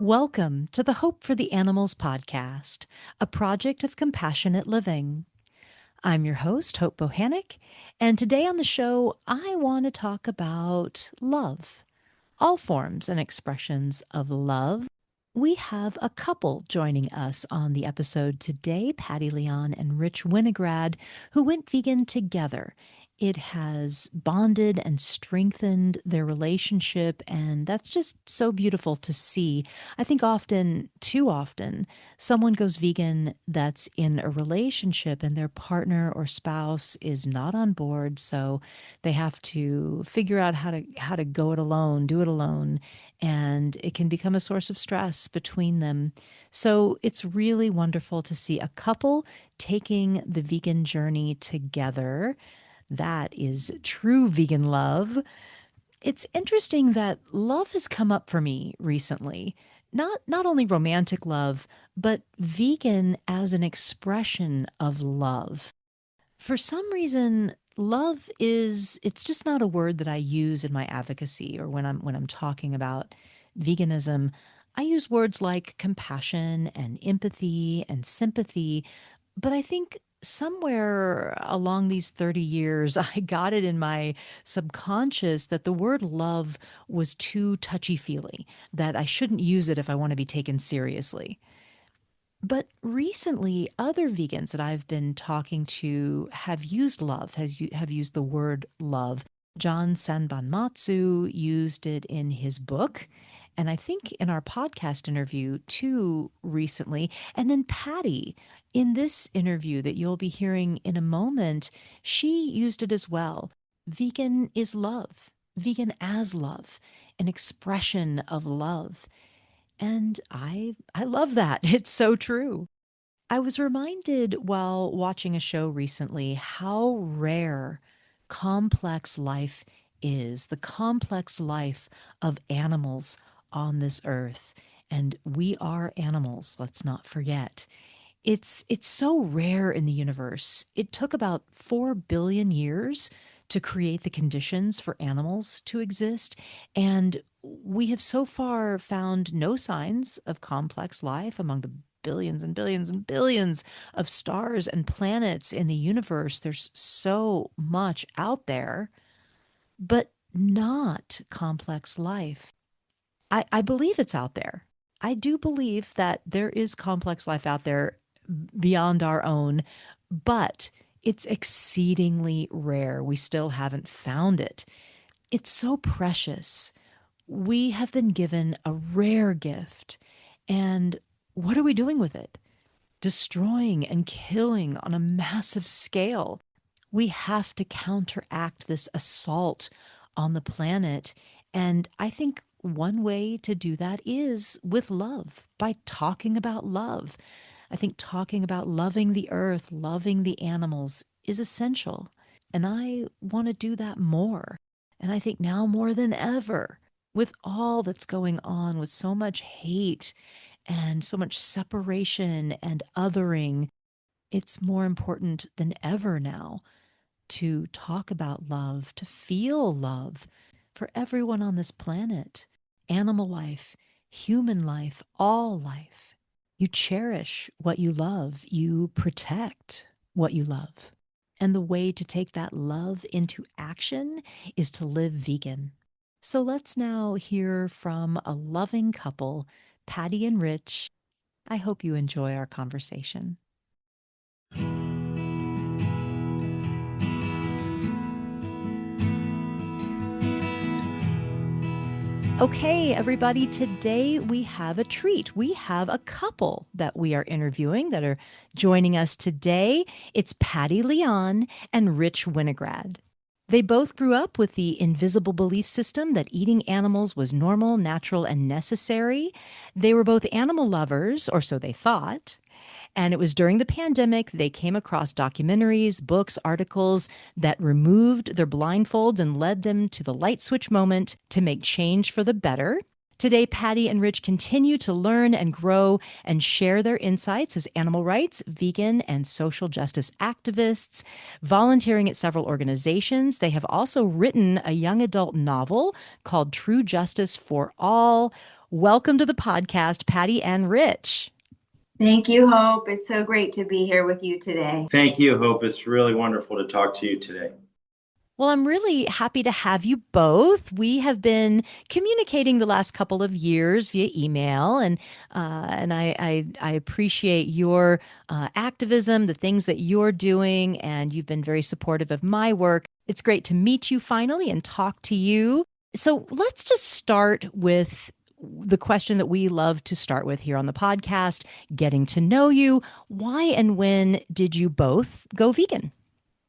Welcome to the Hope for the Animals podcast, a project of compassionate living. I'm your host, Hope Bohannic, and today on the show, I want to talk about love, all forms and expressions of love. We have a couple joining us on the episode today, Patty Leon and Rich Winograd, who went vegan together. It has bonded and strengthened their relationship, and that's just so beautiful to see. I think often, too often, someone goes vegan that's in a relationship and their partner or spouse is not on board, so they have to figure out how to go it alone, do it alone, and it can become a source of stress between them. So it's really wonderful to see a couple taking the vegan journey together. That is true vegan love. It's interesting that love has come up for me recently. Not only romantic love, but vegan as an expression of love. For some reason, love is it's just not a word that I use in my advocacy or when I'm talking about veganism. I use words like compassion and empathy and sympathy, but I think somewhere along these 30 years, I got it in my subconscious that the word love was too touchy-feely, that I shouldn't use it if I want to be taken seriously. But recently, other vegans that I've been talking to have used love, have used the word love. John Sanbanmatsu used it in his book, and I think in our podcast interview too recently. And then Patty, in this interview that you'll be hearing in a moment, she used it as well. Vegan is love, vegan as love, an expression of love. And I love that. It's so true. I was reminded while watching a show recently how rare complex life is, the complex life of animals on this earth. And we are animals, let's not forget. It's so rare in the universe. It took about 4 billion years to create the conditions for animals to exist, and we have so far found no signs of complex life among the billions and billions and billions of stars and planets in the universe. There's so much out there, but not complex life. I believe it's out there. I do believe that there is complex life out there beyond our own, but it's exceedingly rare. We still haven't found it. It's so precious. We have been given a rare gift. And what are we doing with it? Destroying and killing on a massive scale. We have to counteract this assault on the planet. And I think one way to do that is with love, by talking about love. I think talking about loving the earth, loving the animals is essential. And I want to do that more. And I think now more than ever, with all that's going on, with so much hate and so much separation and othering, it's more important than ever now to talk about love, to feel love for everyone on this planet, animal life, human life, all life. You cherish what you love, you protect what you love. And the way to take that love into action is to live vegan. So let's now hear from a loving couple, Patty and Rich. I hope you enjoy our conversation. Okay, everybody, today we have a treat. We have a couple that we are interviewing that are joining us today. It's Patty Leon and Rich Winograd. They both grew up with the invisible belief system that eating animals was normal, natural, and necessary. They were both animal lovers, or so they thought. And it was during the pandemic they came across documentaries, books, articles that removed their blindfolds and led them to the light switch moment to make change for the better. Today, Patty and Rich continue to learn and grow and share their insights as animal rights, vegan, and social justice activists, volunteering at several organizations. They have also written a young adult novel called True Justice for All. Welcome to the podcast, Patty and Rich. Thank you, Hope. It's so great to be here with you today. Thank you, Hope. It's really wonderful to talk to you today. Well, I'm really happy to have you both. We have been communicating the last couple of years via email, and I appreciate your activism, the things that you're doing, and you've been very supportive of my work. It's great to meet you finally and talk to you. So let's just start with the question that we love to start with here on the podcast, getting to know you. Why and when did you both go vegan?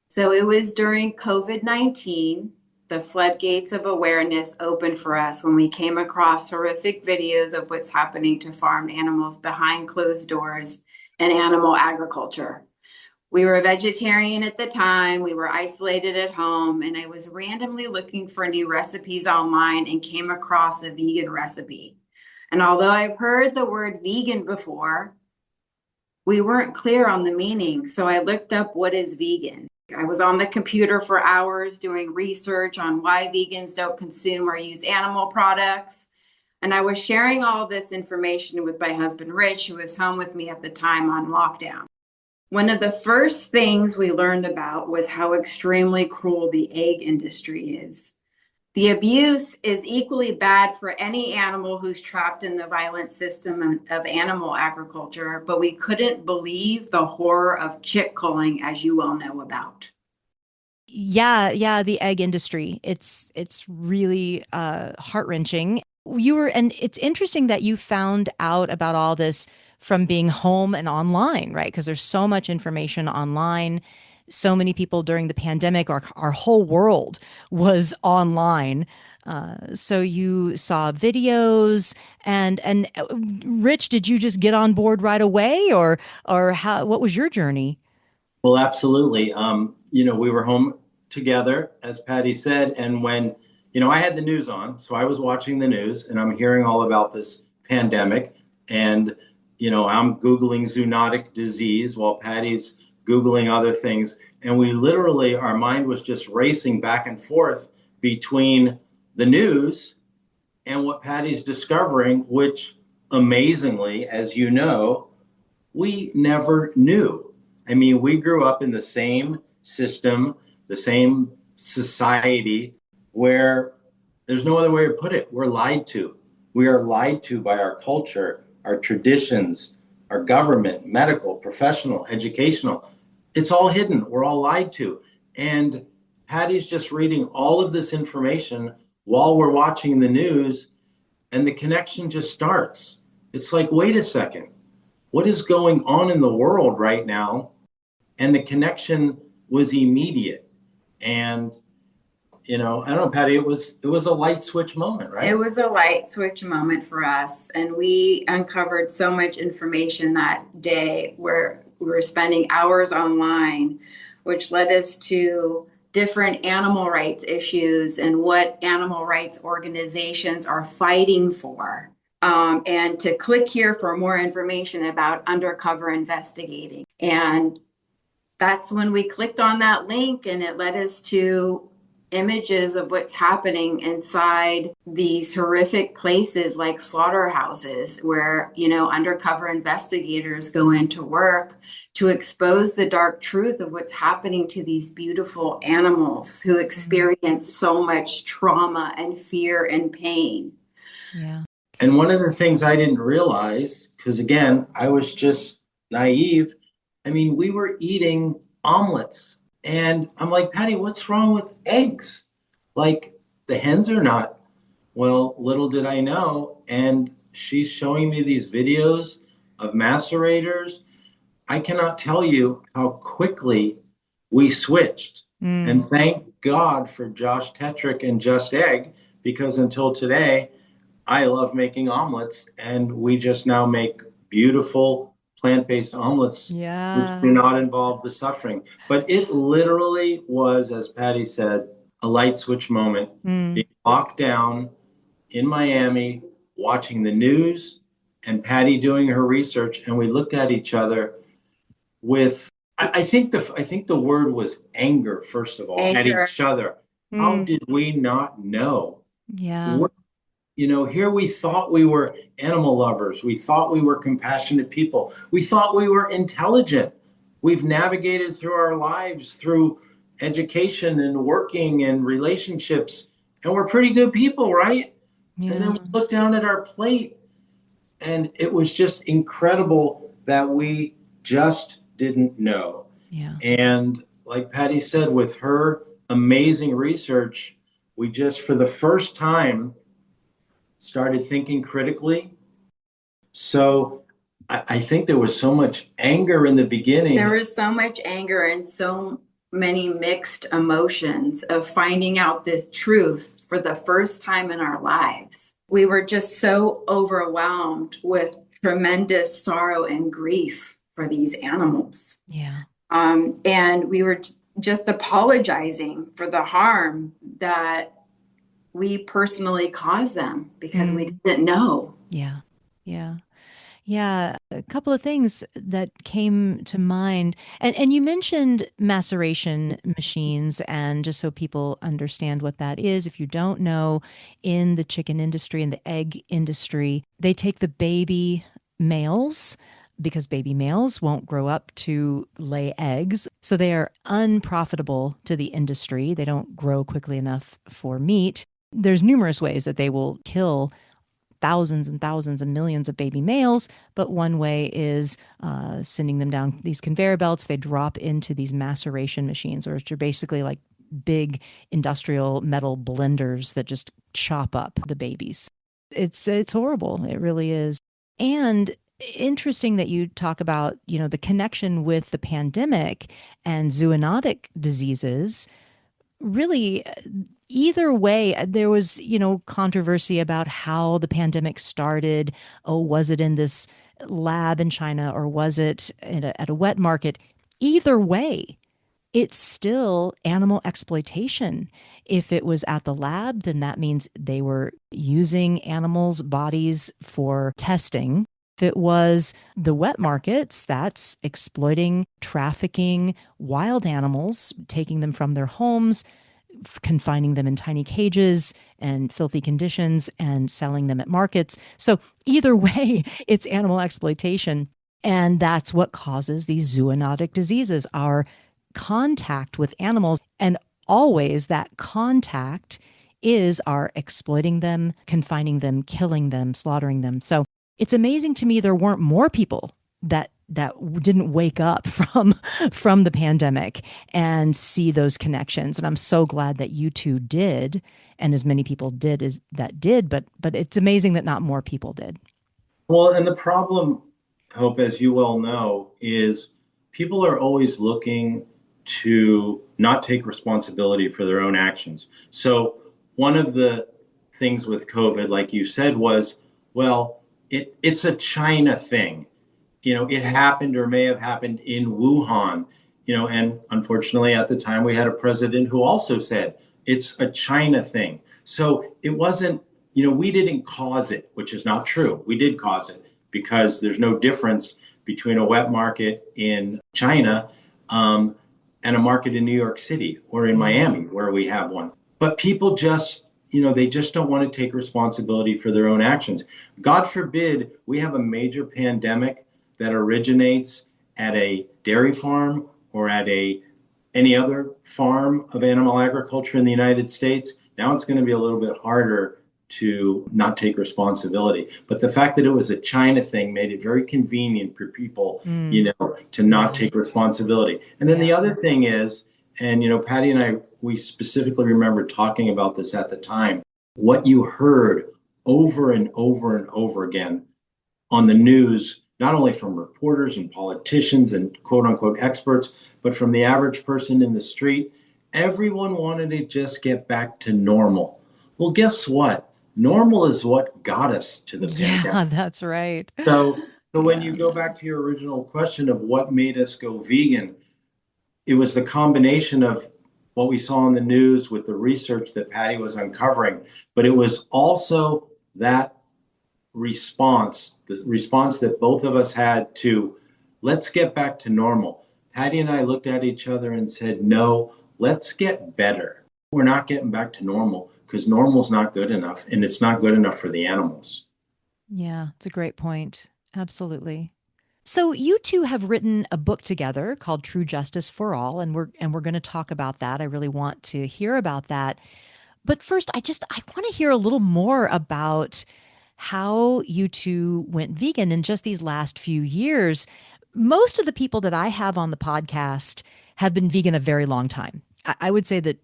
So it was during COVID-19. The floodgates of awareness opened for us when we came across horrific videos of what's happening to farmed animals behind closed doors and animal agriculture. We were a vegetarian at the time. We were isolated at home, and I was randomly looking for new recipes online and came across a vegan recipe. And although I've heard the word vegan before, we weren't clear on the meaning. So I looked up what is vegan. I was on the computer for hours doing research on why vegans don't consume or use animal products. And I was sharing all this information with my husband, Rich, who was home with me at the time on lockdown. One of the first things we learned about was how extremely cruel the egg industry is. The abuse is equally bad for any animal who's trapped in the violent system of animal agriculture, but we couldn't believe the horror of chick culling, as you well know about. Yeah, the egg industry. It's really heart-wrenching. And it's interesting that you found out about all this from being home and online, right? Because there's so much information online. So many people during the pandemic, our whole world was online. So you saw videos and Rich, did you just get on board right away, or how? What was your journey? Well, absolutely. We were home together, as Patty said, and when, I had the news on, so I was watching the news and I'm hearing all about this pandemic, and, I'm Googling zoonotic disease while Patty's Googling other things. And we literally, our mind was just racing back and forth between the news and what Patty's discovering, which amazingly, as you know, we never knew. I mean, we grew up in the same system, the same society where there's no other way to put it. We're lied to. We are lied to by our culture, our traditions, our government, medical, professional, educational. It's all hidden. We're all lied to. And Patty's just reading all of this information while we're watching the news, and the connection just starts. It's like, wait a second. What is going on in the world right now? And the connection was immediate. And, I don't know, Patty, it was a light switch moment, right? It was a light switch moment for us. And we uncovered so much information that day where we were spending hours online, which led us to different animal rights issues and what animal rights organizations are fighting for. And to click here for more information about undercover investigating. And that's when we clicked on that link, and it led us to images of what's happening inside these horrific places like slaughterhouses where, undercover investigators go into work to expose the dark truth of what's happening to these beautiful animals who experience so much trauma and fear and pain. Yeah. And one of the things I didn't realize, because again, I was just naive. I mean, we were eating omelets. And I'm like, Patty, what's wrong with eggs? Like, the hens are not. Well, little did I know. And she's showing me these videos of macerators. I cannot tell you how quickly we switched. And thank God for Josh Tetrick and Just Egg, because until today, I love making omelets, and we just now make beautiful plant-based omelets, which Yeah. do not involve the suffering. But it literally was, as Patty said, a light switch moment. Being locked down in Miami, watching the news, and Patty doing her research, and we looked at each other with, I think the word was anger, first of all, at Anger. each other. How did we not know? Yeah. Here we thought we were animal lovers. We thought we were compassionate people. We thought we were intelligent. We've navigated through our lives through education and working and relationships, and we're pretty good people, right? And then Yeah. we look down at our plate, and it was just incredible that we just didn't know. Yeah. And like Patty said, with her amazing research, we just, for the first time, started thinking critically. So I think there was so much anger in the beginning. There was so much anger and so many mixed emotions of finding out this truth for the first time in our lives. We were just so overwhelmed with tremendous sorrow and grief for these animals. Yeah. And we were just apologizing for the harm that we personally caused them because we didn't know. Yeah. Yeah. Yeah, a couple of things that came to mind. And you mentioned maceration machines, and just so people understand what that is, if you don't know, in the chicken industry and the egg industry, they take the baby males because baby males won't grow up to lay eggs. So they are unprofitable to the industry. They don't grow quickly enough for meat. There's numerous ways that they will kill thousands and thousands and millions of baby males, but one way is sending them down these conveyor belts. They drop into these maceration machines, which are basically like big industrial metal blenders that just chop up the babies. It's horrible. It really is. And interesting that you talk about, the connection with the pandemic and zoonotic diseases. Really, either way, there was, controversy about how the pandemic started. Oh, was it in this lab in China or was it at a wet market? Either way, it's still animal exploitation. If it was at the lab, then that means they were using animals' bodies for testing. If it was the wet markets, that's exploiting, trafficking wild animals, taking them from their homes, confining them in tiny cages and filthy conditions and selling them at markets. So either way, it's animal exploitation. And that's what causes these zoonotic diseases, our contact with animals. And always that contact is our exploiting them, confining them, killing them, slaughtering them. So it's amazing to me there weren't more people that didn't wake up from the pandemic and see those connections. And I'm so glad that you two did, and as many people did as that did, but it's amazing that not more people did. Well, and the problem, Hope, as you well know, is people are always looking to not take responsibility for their own actions. So one of the things with COVID, like you said, was, well, it's a China thing. It happened or may have happened in Wuhan, and unfortunately at the time we had a president who also said it's a China thing. So it wasn't, we didn't cause it, which is not true. We did cause it because there's no difference between a wet market in China and a market in New York City or in Miami where we have one. But people just, they just don't want to take responsibility for their own actions. God forbid we have a major pandemic that originates at a dairy farm or at any other farm of animal agriculture in the United States. Now it's going to be a little bit harder to not take responsibility. But the fact that it was a China thing made it very convenient for people, to not take responsibility. And then the other thing is, and Patty and I, we specifically remember talking about this at the time, what you heard over and over and over again on the news, not only from reporters and politicians and quote unquote experts, but from the average person in the street. Everyone wanted to just get back to normal. Well, guess what? Normal is what got us to the pandemic. Yeah, that's right. So when you go back to your original question of what made us go vegan, it was the combination of what we saw in the news with the research that Patty was uncovering, but it was also that response, the response that both of us had to let's get back to normal. Patty and I looked at each other and said, no, let's get better. We're not getting back to normal. because normal's not good enough, and it's not good enough for the animals. Yeah, it's a great point. Absolutely. So you two have written a book together called True Justice for All, and we're going to talk about that. I really want to hear about that. But first, I want to hear a little more about how you two went vegan in just these last few years. Most of the people that I have on the podcast have been vegan a very long time. I would say that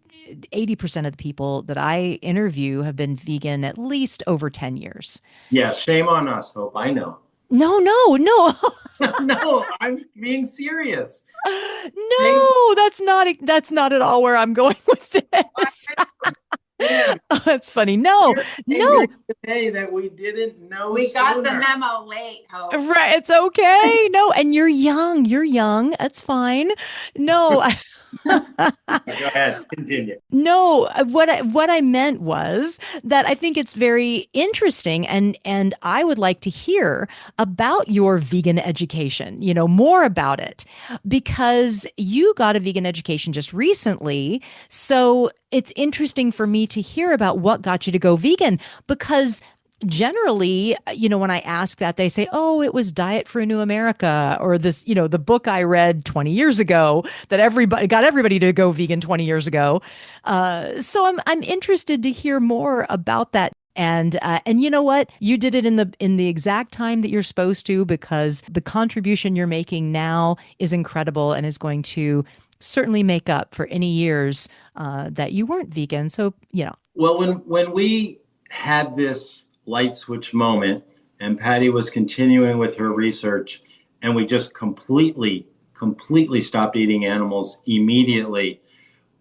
80% of the people that I interview have been vegan at least over 10 years. Yeah, shame on us, Hope. I know. No, no, no. No, I'm being serious. Shame. No, that's not at all where I'm going with this. Yeah, Oh, that's funny. No, you're no. angry today that we didn't know We got the sooner. memo late, Hope. Right, it's okay. No, and you're young. You're young. That's fine. No, Go ahead, continue. no, what I meant was that I think it's very interesting, and I would like to hear about your vegan education, more about it, because you got a vegan education just recently. So it's interesting for me to hear about what got you to go vegan, because generally, when I ask that, they say, "Oh, it was Diet for a New America," or this, the book I read 20 years ago that everybody to go vegan 20 years ago. So I'm interested to hear more about that. And you know what? You did it in the exact time that you're supposed to, because the contribution you're making now is incredible and is going to certainly make up for any years that you weren't vegan. So, Well, when we had this light switch moment and Patty was continuing with her research and we just completely stopped eating animals immediately,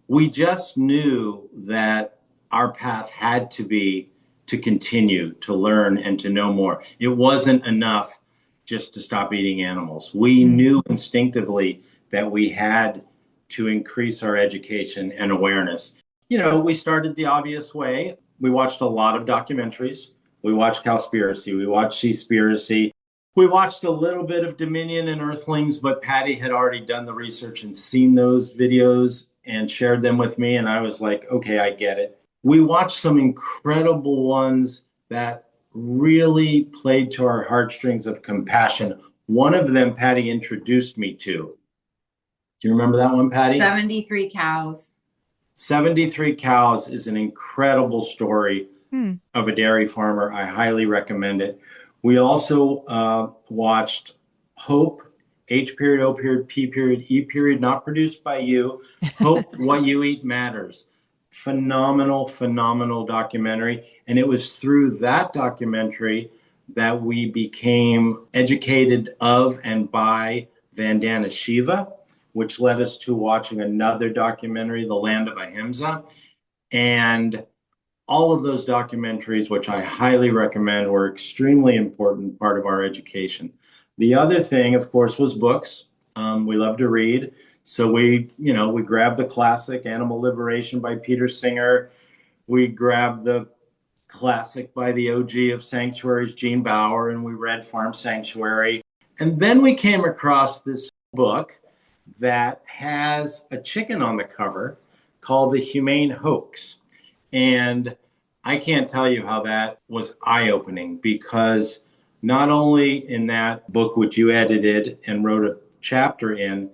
we just knew that our path had to be to continue to learn and to know more. It wasn't enough just to stop eating animals. We knew instinctively that we had to increase our education and awareness. We started the obvious way. We watched a lot of documentaries. We watched Cowspiracy. We watched Seaspiracy. We watched a little bit of Dominion and Earthlings, but Patty had already done the research and seen those videos and shared them with me. And I was like, okay, I get it. We watched some incredible ones that really played to our heartstrings of compassion. One of them, Patty introduced me to. Do you remember that one, Patty? 73 cows. 73 Cows is an incredible story of a dairy farmer. I highly recommend it. We also watched Hope, H period, O period, P period, E period, not produced by you. Hope, What You Eat Matters. Phenomenal documentary. And it was through that documentary that we became educated of and by Vandana Shiva, which led us to watching another documentary, The Land of Ahimsa. And all of those documentaries, which I highly recommend, were extremely important part of our education. The other thing, of course, was books. We love to read. So we grabbed the classic Animal Liberation by Peter Singer. We grabbed the classic by the OG of sanctuaries, Gene Bauer, and we read Farm Sanctuary. And then we came across this book that has a chicken on the cover called The Humane Hoax. And I can't tell you how that was eye-opening, because not only in that book, which you edited and wrote a chapter in,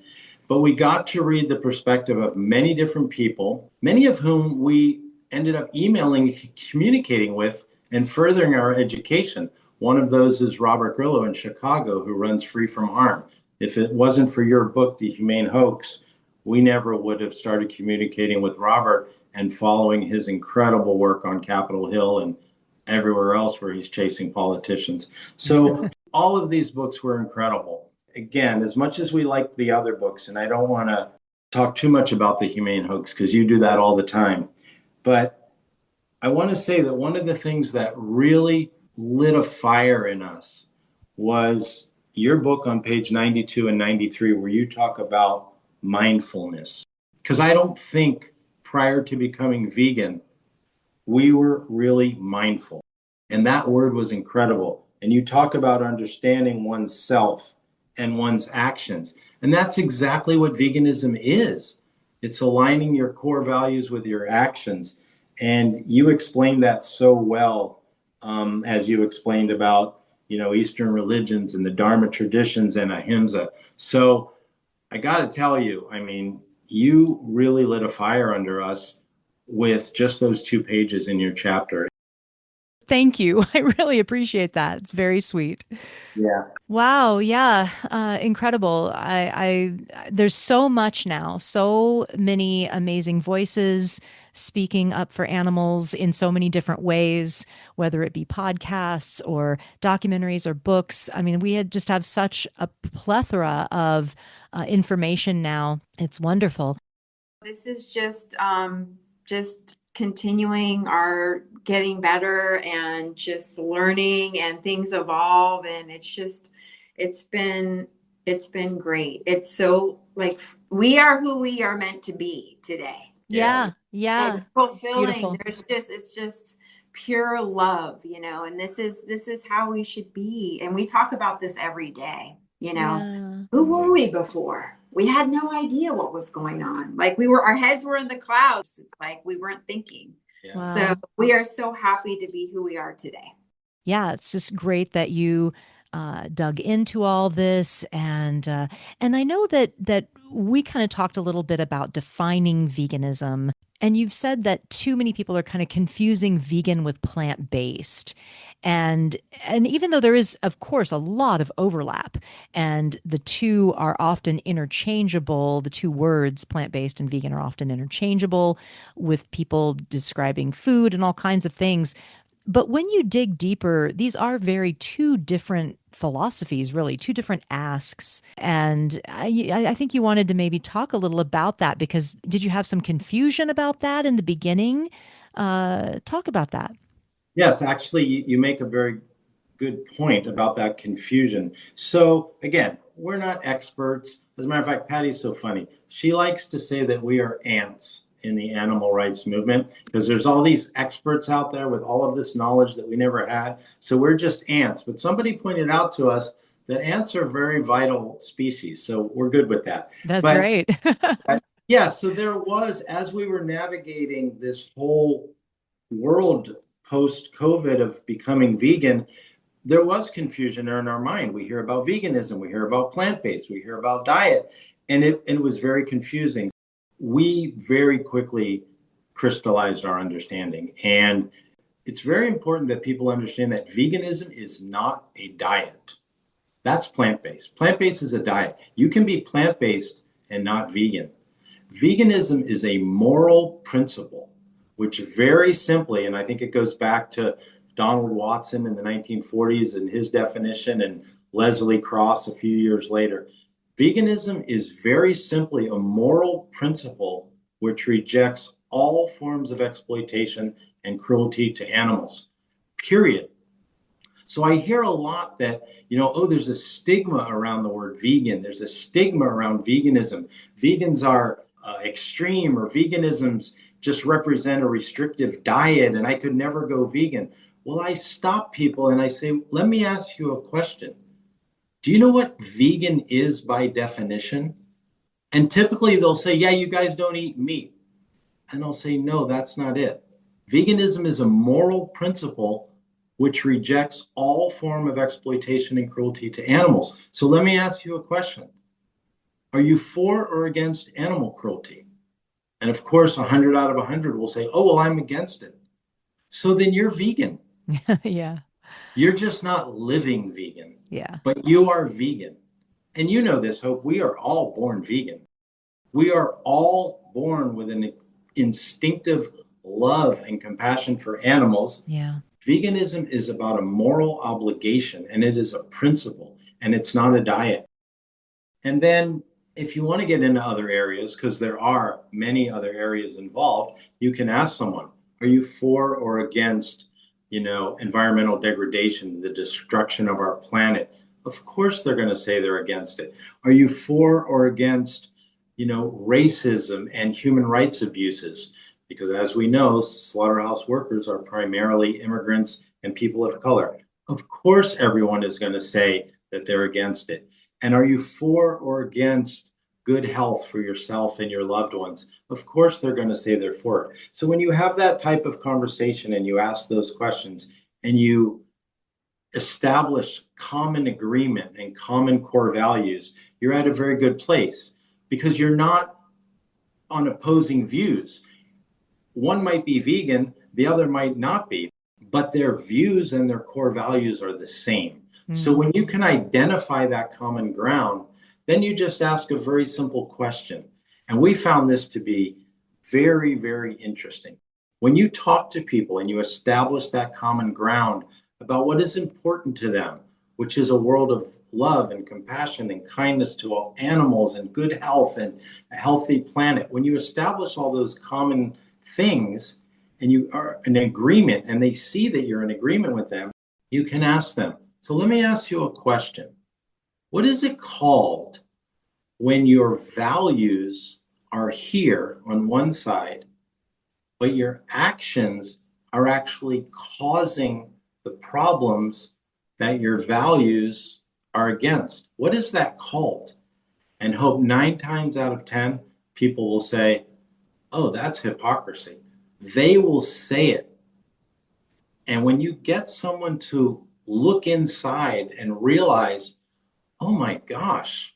but we got to read the perspective of many different people, many of whom we ended up emailing, communicating with, and furthering our education. One of those is Robert Grillo in Chicago, who runs Free From Harm. If it wasn't for your book, The Humane Hoax, we never would have started communicating with Robert and following his incredible work on Capitol Hill and everywhere else where he's chasing politicians. So all of these books were incredible. Again, as much as we like the other books, and I don't want to talk too much about The Humane Hoax because you do that all the time, but I want to say that one of the things that really lit a fire in us was your book on page 92 and 93, where you talk about mindfulness. Because I don't think prior to becoming vegan, we were really mindful. And that word was incredible. And you talk about understanding oneself and one's actions. And that's exactly what veganism is. It's aligning your core values with your actions. And you explained that so well, as you explained about, Eastern religions and the Dharma traditions and ahimsa. So I got to tell you, I mean, you really lit a fire under us with just those 2 pages in your chapter. Thank you. I really appreciate that. It's very sweet. Yeah. Wow, yeah, incredible. There's so much now, so many amazing voices speaking up for animals in so many different ways, whether it be podcasts or documentaries or books. I mean, we had just have such a plethora of information now. It's wonderful. This is just continuing our getting better and just learning, and things evolve, and it's been it's been great. It's so like we are who we are meant to be today. Yeah. Yeah, yeah, It's fulfilling. beautiful. It's just pure love, and this is how we should be. And we talk about this every day, Yeah, Who were we before? We had no idea what was going on. Like our heads were in the clouds. It's like we weren't thinking. Yeah. So wow. we are so happy to be who we are today. Yeah, it's just great that you dug into all this, and I know that we kind of talked a little bit about defining veganism, and you've said that too many people are kind of confusing vegan with plant-based, and even though there is, of course, a lot of overlap, and the two are often interchangeable, the two words plant-based and vegan are often interchangeable with people describing food and all kinds of things. But when you dig deeper, these are very two different philosophies, really, two different asks. And I think you wanted to maybe talk a little about that because did you have some confusion about that in the beginning? Talk about that. Yes, actually, you make a very good point about that confusion. So again, we're not experts. As a matter of fact, Patty's so funny. She likes to say that we are ants in the animal rights movement because there's all these experts out there with all of this knowledge that we never had. So we're just ants. But somebody pointed out to us that ants are very vital species. So we're good with that. That's But right. yeah, so there was, as we were navigating this whole world post COVID of becoming vegan, there was confusion in our mind. We hear about veganism, we hear about plant-based, we hear about diet, and it was very confusing. We very quickly crystallized our understanding. And it's very important that people understand that veganism is not a diet. That's plant-based. Plant-based is a diet. You can be plant-based and not vegan. Veganism is a moral principle, which very simply, and I think it goes back to Donald Watson in the 1940s and his definition, and Leslie Cross a few years later. Veganism is very simply a moral principle which rejects all forms of exploitation and cruelty to animals, period. So I hear a lot that, oh, there's a stigma around the word vegan. There's a stigma around veganism. Vegans are extreme, or veganisms just represent a restrictive diet, and I could never go vegan. Well, I stop people and I say, let me ask you a question. Do you know what vegan is by definition? And typically they'll say, yeah, you guys don't eat meat. And I'll say, no, that's not it. Veganism is a moral principle which rejects all form of exploitation and cruelty to animals. So let me ask you a question. Are you for or against animal cruelty? And of course, 100 out of 100 will say, oh, well, I'm against it. So then you're vegan. Yeah. You're just not living vegan, Yeah. but you are vegan. And you know this, Hope, we are all born vegan. We are all born with an instinctive love and compassion for animals. Yeah. Veganism is about a moral obligation, and it is a principle, and it's not a diet. And then if you want to get into other areas, because there are many other areas involved, you can ask someone, are you for or against, environmental degradation, the destruction of our planet? Of course they're going to say they're against it. Are you for or against, racism and human rights abuses? Because as we know, slaughterhouse workers are primarily immigrants and people of color. Of course, everyone is going to say that they're against it. And are you for or against good health for yourself and your loved ones, of course they're going to say they're for it. So when you have that type of conversation and you ask those questions and you establish common agreement and common core values, you're at a very good place because you're not on opposing views. One might be vegan, the other might not be, but their views and their core values are the same. So when you can identify that common ground, then you just ask a very simple question. And we found this to be very, very interesting. When you talk to people and you establish that common ground about what is important to them, which is a world of love and compassion and kindness to all animals and good health and a healthy planet, when you establish all those common things and you are in agreement and they see that you're in agreement with them, you can ask them. So let me ask you a question. What is it called when your values are here on one side, but your actions are actually causing the problems that your values are against? What is that called? And hope 9 times out of 10, people will say, oh, that's hypocrisy. They will say it. And when you get someone to look inside and realize, oh my gosh,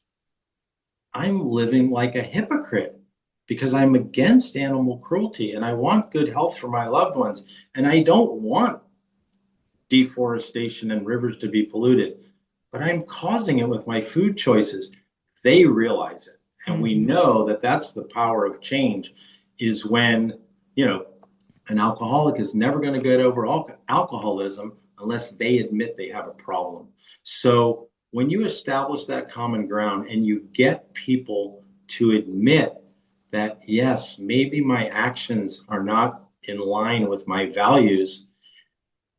I'm living like a hypocrite because I'm against animal cruelty and I want good health for my loved ones. And I don't want deforestation and rivers to be polluted, but I'm causing it with my food choices. They realize it. And we know that that's the power of change is when, an alcoholic is never going to get over alcoholism unless they admit they have a problem. So when you establish that common ground and you get people to admit that, yes, maybe my actions are not in line with my values,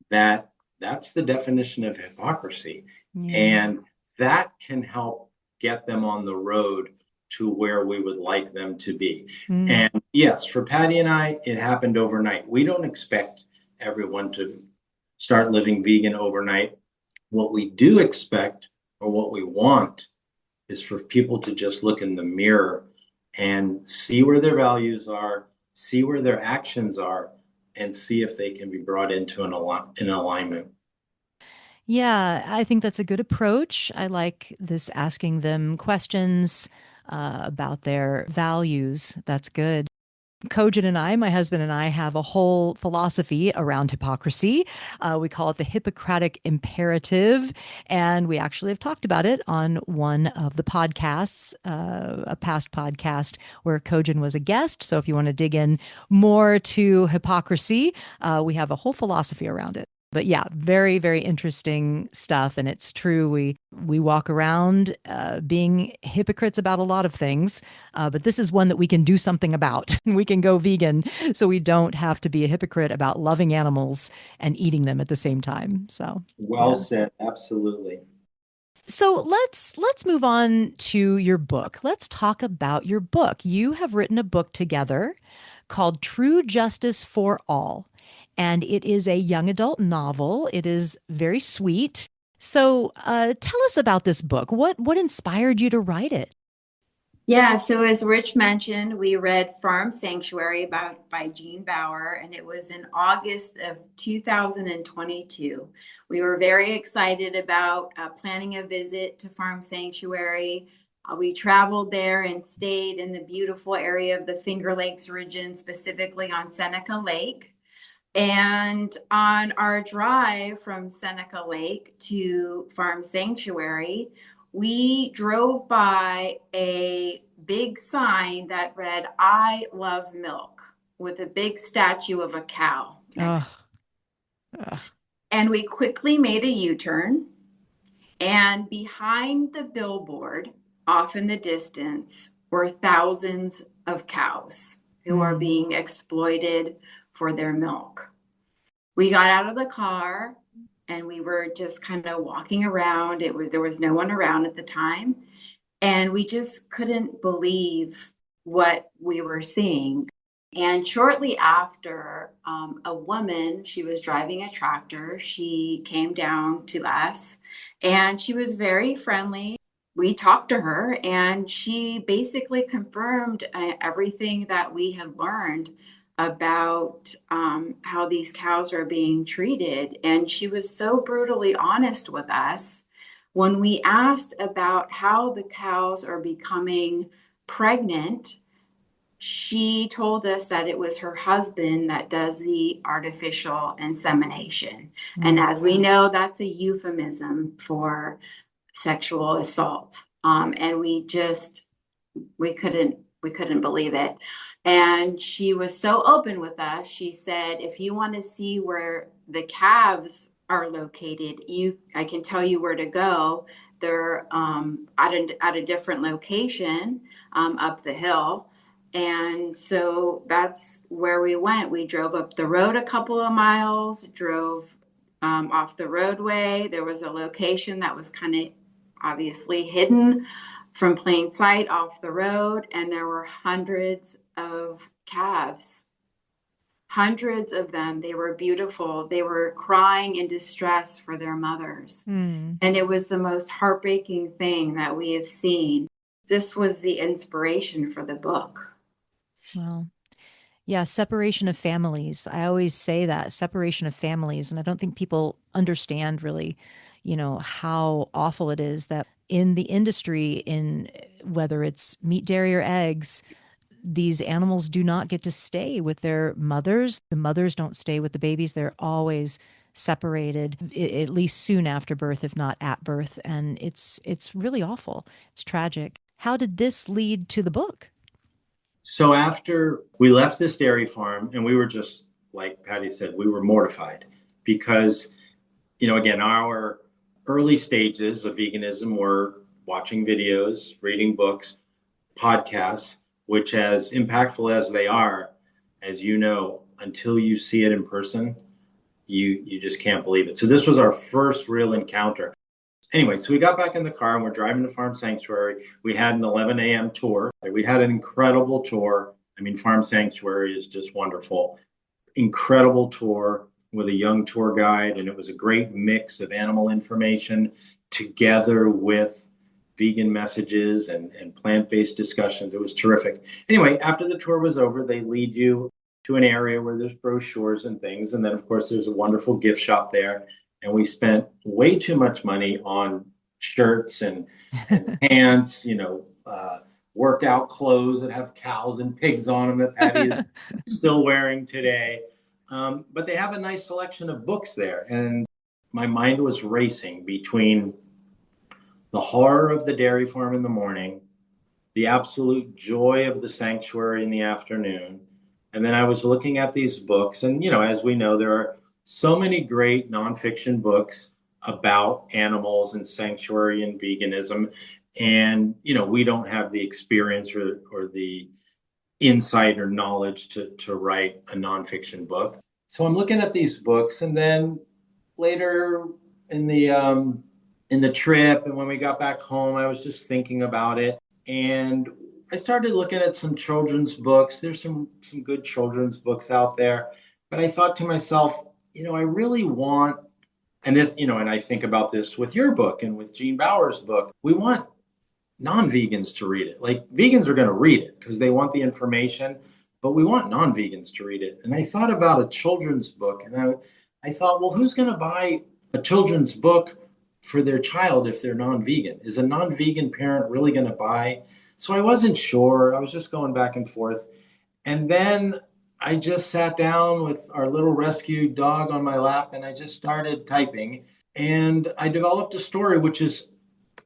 that's the definition of hypocrisy. Yeah. And that can help get them on the road to where we would like them to be. And yes, for Patty and I, it happened overnight. We don't expect everyone to start living vegan overnight. What we do expect or what we want is for people to just look in the mirror and see where their values are, see where their actions are, and see if they can be brought into an alignment. Yeah, I think that's a good approach. I like this asking them questions about their values. That's good. Kojin and I, my husband and I, have a whole philosophy around hypocrisy. We call it the Hippocratic Imperative. And we actually have talked about it on one of the podcasts, a past podcast where Kojin was a guest. So if you want to dig in more to hypocrisy, we have a whole philosophy around it. But yeah, very, very interesting stuff. And it's true. We walk around being hypocrites about a lot of things. But this is one that we can do something about. We can go vegan so we don't have to be a hypocrite about loving animals and eating them at the same time. So well said. Absolutely. So let's move on to your book. Let's talk about your book. You have written a book together called True Justice for All. And it is a young adult novel. It is very sweet. So tell us about this book. What inspired you to write it? Yeah, so as Rich mentioned, we read Farm Sanctuary by Jean Bauer, and it was in August of 2022. We were very excited about planning a visit to Farm Sanctuary. We traveled there and stayed in the beautiful area of the Finger Lakes region, specifically on Seneca Lake. And on our drive from Seneca Lake to Farm Sanctuary, we drove by a big sign that read, I love milk, with a big statue of a cow next. And we quickly made a U-turn, and behind the billboard, off in the distance, were thousands of cows who are being exploited for their milk. We got out of the car and we were just kind of walking around. There was no one around at the time. And we just couldn't believe what we were seeing. And shortly after, a woman, she was driving a tractor. She came down to us and she was very friendly. we talked to her, and she basically confirmed everything that we had learned about how these cows are being treated. And she was so brutally honest with us when we asked about how the cows are becoming pregnant. She told us that it was her husband that does the artificial insemination. And Mm. as we know, that's a euphemism for sexual assault. And we couldn't believe it. And she was so open with us. She said, if you want to see where the calves are located, I can tell you where to go. They're at a different location up the hill. And so that's where we went. We drove up the road a couple of miles, drove off the roadway. There was a location that was kind of obviously hidden from plain sight off the road, and there were hundreds of calves. Hundreds of them. They were beautiful. They were crying in distress for their mothers. Mm. And it was the most heartbreaking thing that we have seen. This was the inspiration for the book. Well, yeah, separation of families. I always say that separation of families. And I don't think people understand really, how awful it is that in the industry, in whether it's meat, dairy, or eggs, these animals do not get to stay with their mothers. The mothers don't stay with the babies. They're always separated, at least soon after birth, if not at birth. And it's really awful. It's tragic. How did this lead to the book? So after we left this dairy farm, and we were just, like Patty said, we were mortified because, again, our early stages of veganism were watching videos, reading books, podcasts, which, as impactful as they are, as you know, until you see it in person, you just can't believe it. So this was our first real encounter. Anyway, so we got back in the car and we're driving to Farm Sanctuary. We had an 11 a.m. tour. We had an incredible tour. I mean, Farm Sanctuary is just wonderful. Incredible tour with a young tour guide, and it was a great mix of animal information together with vegan messages and plant-based discussions. It was terrific. Anyway, after the tour was over, they lead you to an area where there's brochures and things. And then, of course, there's a wonderful gift shop there. And we spent way too much money on shirts and pants, workout clothes that have cows and pigs on them that Patty is still wearing today. But they have a nice selection of books there. And my mind was racing between the horror of the dairy farm in the morning, the absolute joy of the sanctuary in the afternoon. And then I was looking at these books. And, as we know, there are so many great nonfiction books about animals and sanctuary and veganism. And, we don't have the experience or the insight or knowledge to write a nonfiction book. So I'm looking at these books, and then later in the trip and when we got back home, I was just thinking about it. And I started looking at some children's books. There's some good children's books out there. But I thought to myself, I really want, and this, and I think about this with your book and with Gene Bauer's book, we want non-vegans to read it. Like, vegans are going to read it because they want the information, but we want non-vegans to read it. And I thought about a children's book, and I thought, well, who's going to buy a children's book for their child if they're non-vegan? Is a non-vegan parent really going to buy? So I wasn't sure. I was just going back and forth. And then I just sat down with our little rescue dog on my lap and I just started typing. And I developed a story which is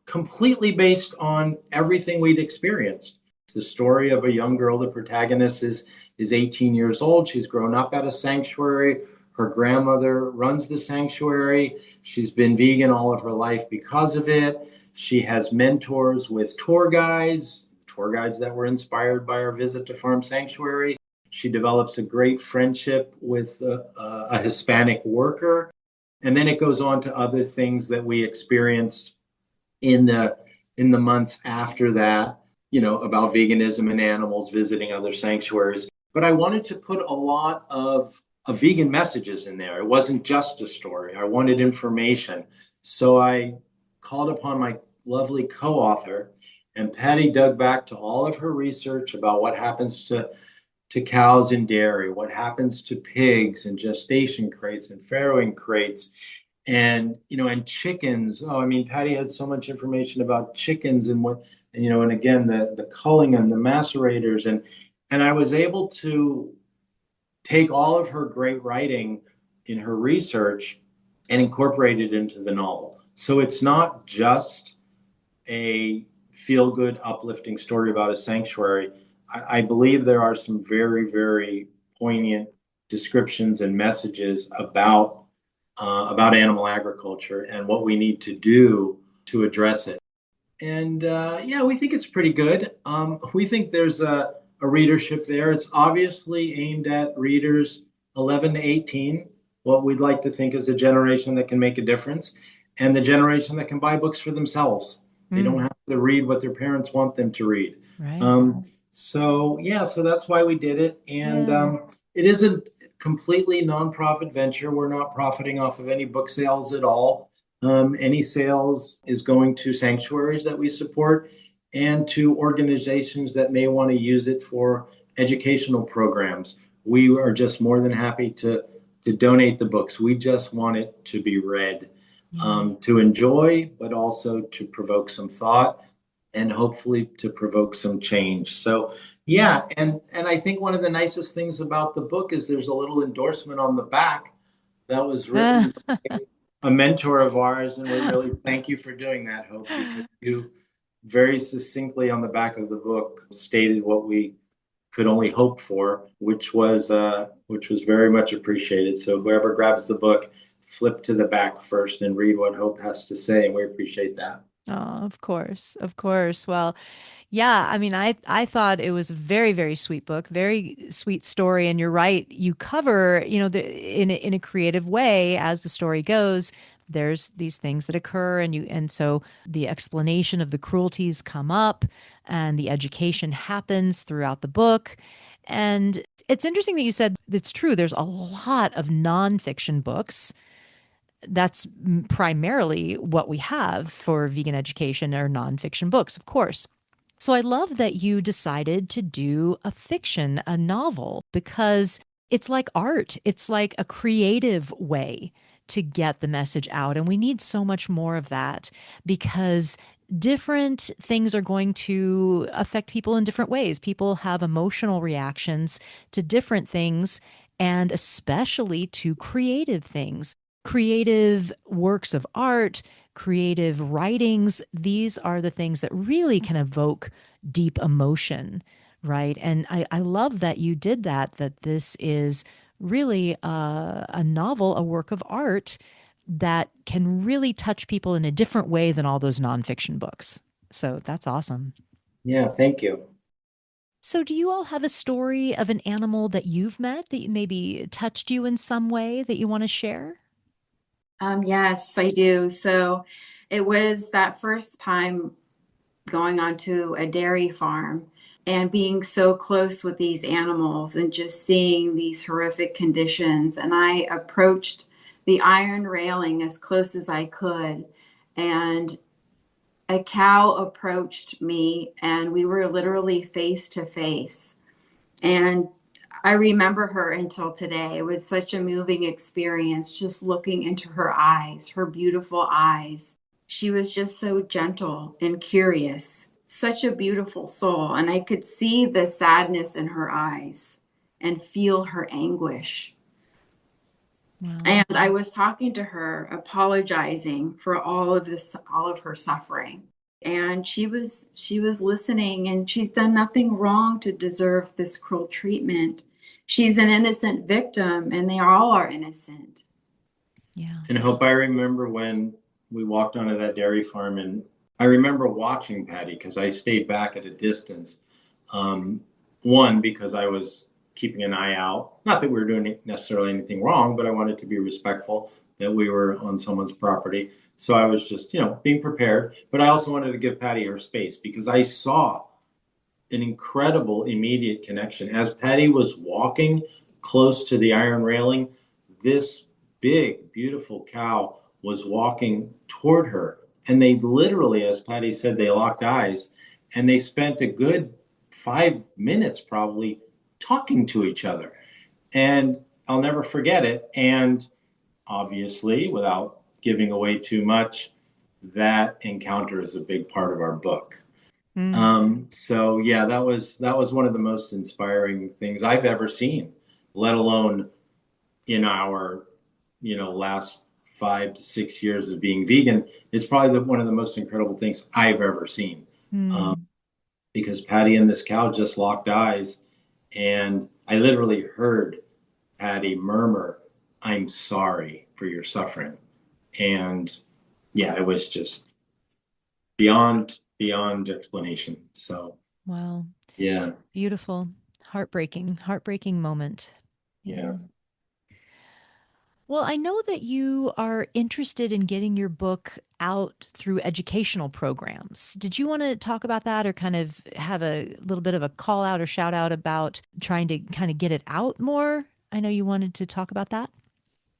completely based on everything we'd experienced. It's the story of a young girl. The protagonist is 18 years old. She's grown up at a sanctuary. Her grandmother runs the sanctuary. She's been vegan all of her life because of it. She has mentors with tour guides that were inspired by our visit to Farm Sanctuary. She develops a great friendship with a Hispanic worker. And then it goes on to other things that we experienced in the months after that, about veganism and animals, visiting other sanctuaries. But I wanted to put a lot of vegan messages in there. It wasn't just a story. I wanted information. So I called upon lovely co-author. And Patty dug back to all of her research about what happens to cows in dairy, what happens to pigs and gestation crates and farrowing crates, and and chickens. Oh, I mean, Patty had so much information about chickens and what, and again the culling and the macerators, and I was able to take all of her great writing in her research and incorporate it into the novel. So it's not just a feel good, uplifting story about a sanctuary. I believe there are some very, very poignant descriptions and messages about animal agriculture and what we need to do to address it. And yeah, we think it's pretty good. We think there's a readership there. It's obviously aimed at readers 11 to 18, what we'd like to think is a generation that can make a difference, and the generation that can buy books for themselves. They don't have to read what their parents want them to read. Right. So yeah, so that's why we did it. And Yeah. it is a completely nonprofit venture. We're not profiting off of any book sales at all. Any sales is going to sanctuaries that we support and to organizations that may want to use it for educational programs. We are just more than happy to donate the books. We just want it to be read, to enjoy, but also to provoke some thought and hopefully to provoke some change. So yeah, and I think one of the nicest things about the book is there's a little endorsement on the back that was written by a mentor of ours, and we really thank you for doing that, Hope, because you very succinctly on the back of the book stated what we could only hope for, which was very much appreciated. So whoever grabs the book, flip to the back first and read what Hope has to say, and we appreciate that. Oh, of course. Of course. Well, yeah, I mean, I thought it was a very, very sweet book, very sweet story. And you're right, you cover, in a creative way as the story goes, there's these things that occur and so the explanation of the cruelties come up and the education happens throughout the book. And it's interesting that you said it's true. There's a lot of nonfiction books. That's primarily what we have for vegan education are nonfiction books, of course. So I love that you decided to do a fiction, a novel, because it's like art. It's like a creative way to get the message out. And we need so much more of that because different things are going to affect people in different ways. People have emotional reactions to different things and especially to creative things, creative works of art, creative writings. These are the things that really can evoke deep emotion, right? And I love that you did that, that this is really a novel, a work of art that can really touch people in a different way than all those nonfiction books. So that's awesome. Yeah, thank you. So, do you all have a story of an animal that you've met that maybe touched you in some way that you want to share? Yes, I do. So it was that first time going onto a dairy farm and being so close with these animals and just seeing these horrific conditions. And I approached the iron railing as close as I could. And a cow approached me, and we were literally face to face. And I remember her until today. It was such a moving experience just looking into her eyes, her beautiful eyes. She was just so gentle and curious, such a beautiful soul. And I could see the sadness in her eyes and feel her anguish. Wow. And I was talking to her, apologizing for all of this, all of her suffering. And she was listening, and she's done nothing wrong to deserve this cruel treatment. She's an innocent victim, and they all are innocent. Yeah. And Hope, I remember when we walked onto that dairy farm, and I remember watching Patty because I stayed back at a distance. One, because I was keeping an eye out. Not that we were doing necessarily anything wrong, but I wanted to be respectful that we were on someone's property. So I was just, being prepared. But I also wanted to give Patty her space because I saw an incredible immediate connection. As Patty was walking close to the iron railing, this big, beautiful cow was walking toward her. And they literally, as Patty said, they locked eyes and they spent a good 5 minutes probably talking to each other. And I'll never forget it. And obviously, without giving away too much, that encounter is a big part of our book. Mm. So yeah, that was one of the most inspiring things I've ever seen, let alone in our, last 5 to 6 years of being vegan. It's probably one of the most incredible things I've ever seen. Um, Mm. because Patty and this cow just locked eyes, and I literally heard Patty murmur, "I'm sorry for your suffering." And yeah, it was just beyond explanation. So Wow. yeah, Beautiful. Heartbreaking moment. yeah. Yeah. Well, I know that you are interested in getting your book out through educational programs. Did you want to talk about that or kind of have a little bit of a call out or shout out about trying to kind of get it out more? I know you wanted to talk about that.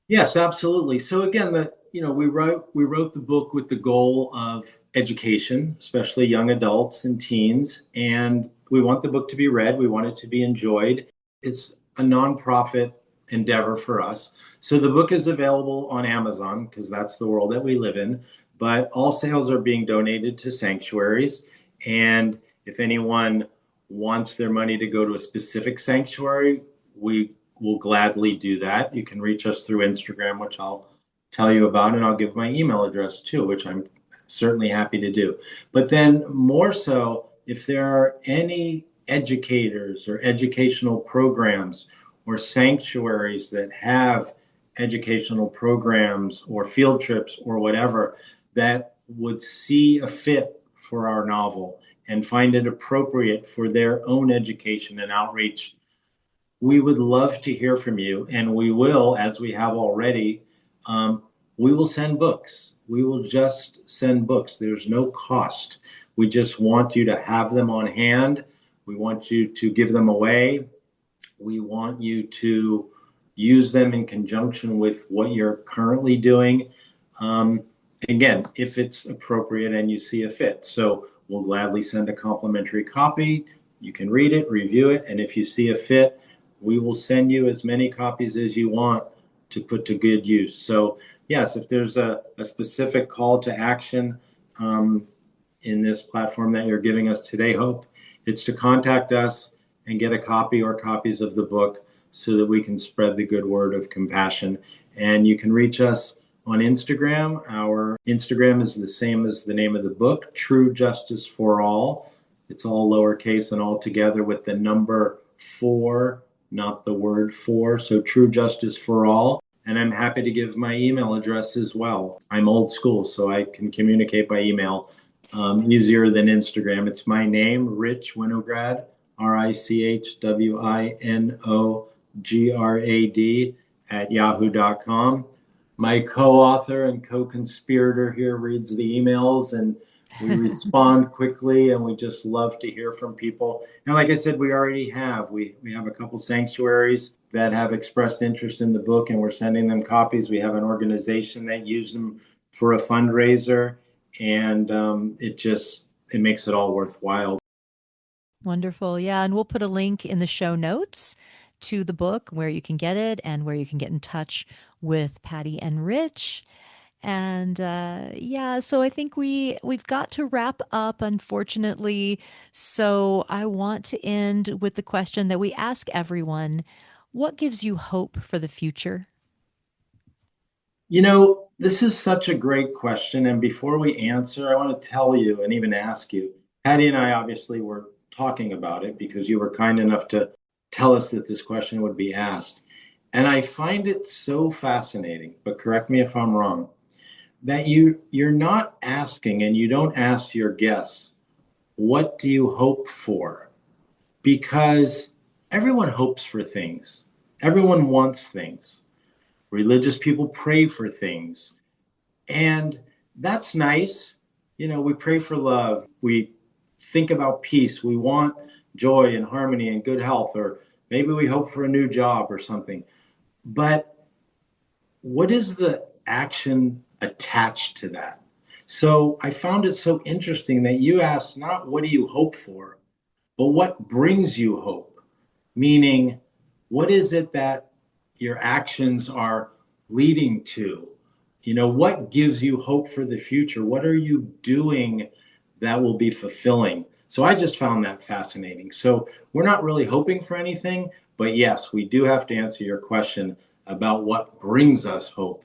Yes, absolutely. So again, we wrote the book with the goal of education, especially young adults and teens, and we want the book to be read. We want it to be enjoyed. It's a nonprofit endeavor for us. So the book is available on Amazon because that's the world that we live in, but all sales are being donated to sanctuaries. And if anyone wants their money to go to a specific sanctuary, we will gladly do that. You can reach us through Instagram, which I'll tell you about, and I'll give my email address too, which I'm certainly happy to do. But then, more so, if there are any educators or educational programs or sanctuaries that have educational programs or field trips or whatever that would see a fit for our novel and find it appropriate for their own education and outreach, we would love to hear from you, and we will, as we have already. Um, we will send books. We will just send books. There's no cost. We just want you to have them on hand. We want you to give them away. We want you to use them in conjunction with what you're currently doing. Um, Again, if it's appropriate and you see a fit. So we'll gladly send a complimentary copy. You can read it, review it, and if you see a fit, we will send you as many copies as you want to put to good use. So, yes, if there's a specific call to action in this platform that you're giving us today, Hope, it's to contact us and get a copy or copies of the book so that we can spread the good word of compassion. And you can reach us on Instagram. Our Instagram is the same as the name of the book, True Justice for All. It's all lowercase and all together with the number 4, not the word for. So True Justice for All. And I'm happy to give my email address as well. I'm old school, so I can communicate by email easier than Instagram. It's my name, Rich Winograd, RichWinograd at yahoo.com. My co-author and co-conspirator here reads the emails, and we respond quickly, and we just love to hear from people. And like I said, we already have. We have a couple sanctuaries that have expressed interest in the book, and we're sending them copies. We have an organization that used them for a fundraiser, and it makes it all worthwhile. Wonderful. Yeah. And we'll put a link in the show notes to the book where you can get it and where you can get in touch with Patty and Rich. And yeah, so I think we've got to wrap up, unfortunately. So I want to end with the question that we ask everyone: what gives you hope for the future? This is such a great question. And before we answer, I want to tell you and even ask you, Patty and I obviously were talking about it because you were kind enough to tell us that this question would be asked. And I find it so fascinating, but correct me if I'm wrong, that you're not asking and you don't ask your guests, what do you hope for? Because everyone hopes for things. Everyone wants things. Religious people pray for things. And that's nice. We pray for love. We think about peace. We want joy and harmony and good health, or maybe we hope for a new job or something. But what is the action attached to that? So I found it so interesting that you asked not what do you hope for, but what brings you hope? Meaning, what is it that your actions are leading to? What gives you hope for the future? What are you doing that will be fulfilling? So I just found that fascinating. So we're not really hoping for anything, but yes, we do have to answer your question about what brings us hope.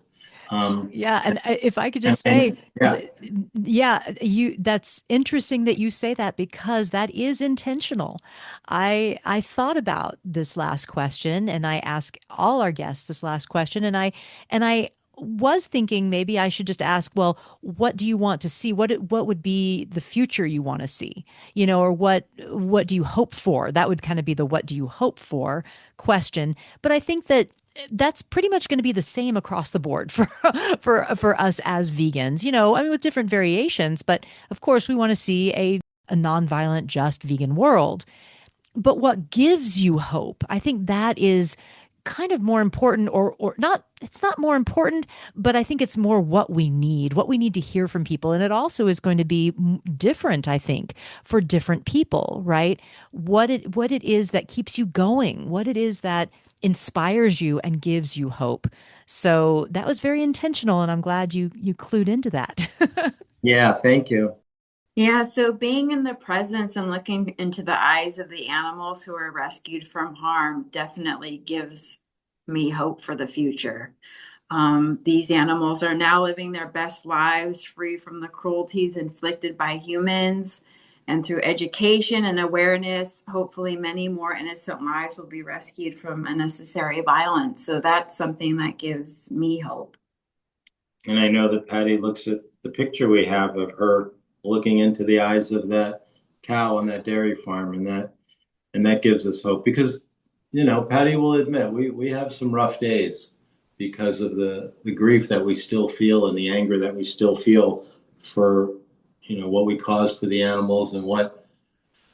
Um, Yeah, and if I could and, just say, and yeah, yeah, that's interesting that you say that because that is intentional. I thought about this last question and I ask all our guests this last question and I was thinking maybe I should just ask, well, what do you want to see? What would be the future you want to see? Or what do you hope for? That would kind of be the what do you hope for question. But I think that that's pretty much going to be the same across the board for for us as vegans. I mean, with different variations, but of course, we want to see a nonviolent, just vegan world. But what gives you hope? I think that is kind of more important, or not. It's not more important, but I think it's more what we need to hear from people, and it also is going to be different. I think for different people, right? What it is that keeps you going, what it is that inspires you and gives you hope. So that was very intentional, and I'm glad you clued into that. yeah, thank you. Yeah, so being in the presence and looking into the eyes of the animals who are rescued from harm definitely gives me hope for the future. These animals are now living their best lives free from the cruelties inflicted by humans. And through education and awareness, hopefully many more innocent lives will be rescued from unnecessary violence. So that's something that gives me hope. And I know that Patty looks at the picture we have of her looking into the eyes of that cow on that dairy farm, and that gives us hope because Patty will admit we have some rough days because of the grief that we still feel and the anger that we still feel for what we cause to the animals and what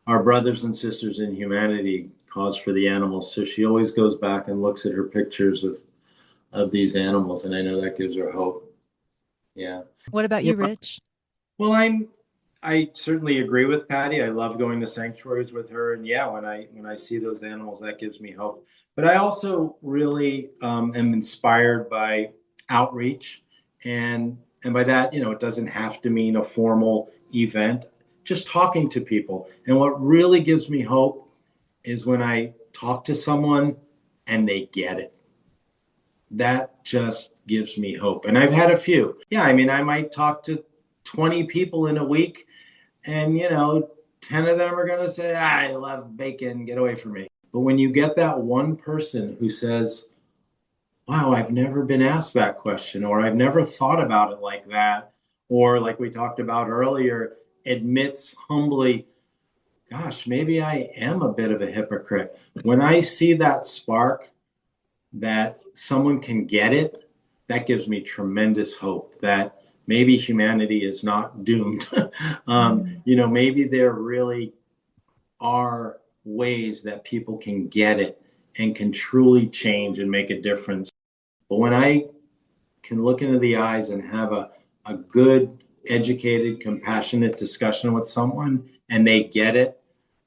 our brothers and sisters in humanity cause for the animals. So she always goes back and looks at her pictures of these animals, and I know that gives her hope. Yeah. What about Yeah. you, Rich? Well, I certainly agree with Patty. I love going to sanctuaries with her, and yeah, when I see those animals, that gives me hope. But I also really am inspired by outreach, and by that, it doesn't have to mean a formal event. Just talking to people, and what really gives me hope is when I talk to someone and they get it. That just gives me hope. And I've had a few. Yeah, I mean, I might talk to 20 people in a week, and 10 of them are going to say, I love bacon, get away from me. But when you get that one person who says, wow, I've never been asked that question, or I've never thought about it like that, or like we talked about earlier, admits humbly, gosh, maybe I am a bit of a hypocrite. When I see that spark, that someone can get it, that gives me tremendous hope that maybe humanity is not doomed. Mm. Maybe there really are ways that people can get it and can truly change and make a difference. But when I can look into the eyes and have a good, educated, compassionate discussion with someone and they get it,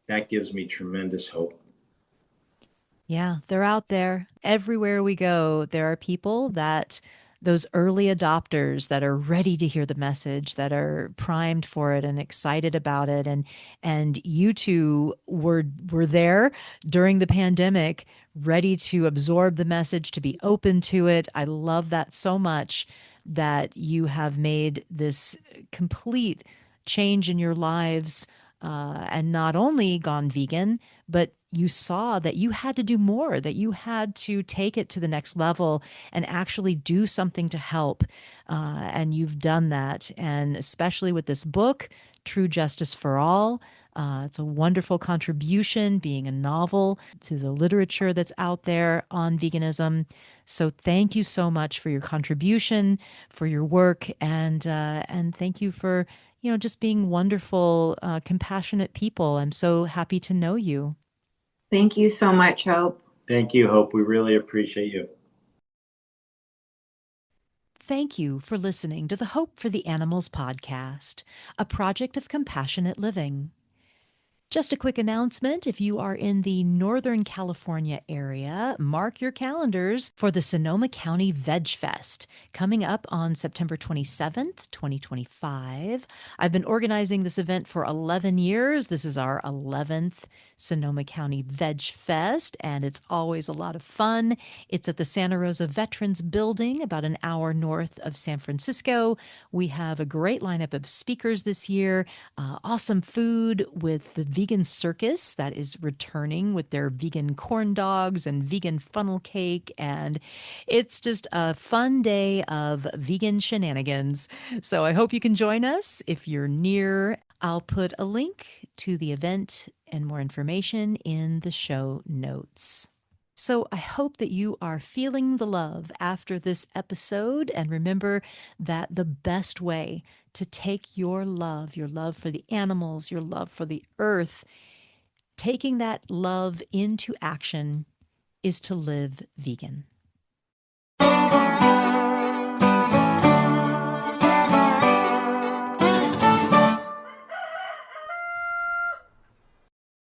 that gives me tremendous hope. Yeah, they're out there. Everywhere we go, there are people that those early adopters that are ready to hear the message, that are primed for it and excited about it. And you two were there during the pandemic, ready to absorb the message, to be open to it. I love that so much that you have made this complete change in your lives, and not only gone vegan, but you saw that you had to do more, that you had to take it to the next level and actually do something to help. And you've done that. And especially with this book, True Justice for All, it's a wonderful contribution, being a novel to the literature that's out there on veganism. So thank you so much for your contribution, for your work, and thank you for just being wonderful, compassionate people. I'm so happy to know you. Thank you so much, Hope. Thank you, Hope. We really appreciate you. Thank you for listening to the Hope for the Animals podcast, a project of compassionate living. Just a quick announcement. If you are in the Northern California area, mark your calendars for the Sonoma County Veg Fest coming up on September 27th, 2025. I've been organizing this event for 11 years. This is our 11th Sonoma County Veg Fest, and it's always a lot of fun. It's at the Santa Rosa Veterans Building, about an hour north of San Francisco. We have a great lineup of speakers this year, awesome food with the vegan circus that is returning with their vegan corn dogs and vegan funnel cake. And it's just a fun day of vegan shenanigans. So I hope you can join us if you're near. I'll put a link to the event and more information in the show notes. So I hope that you are feeling the love after this episode. And remember that the best way to take your love for the animals, your love for the earth, taking that love into action is to live vegan.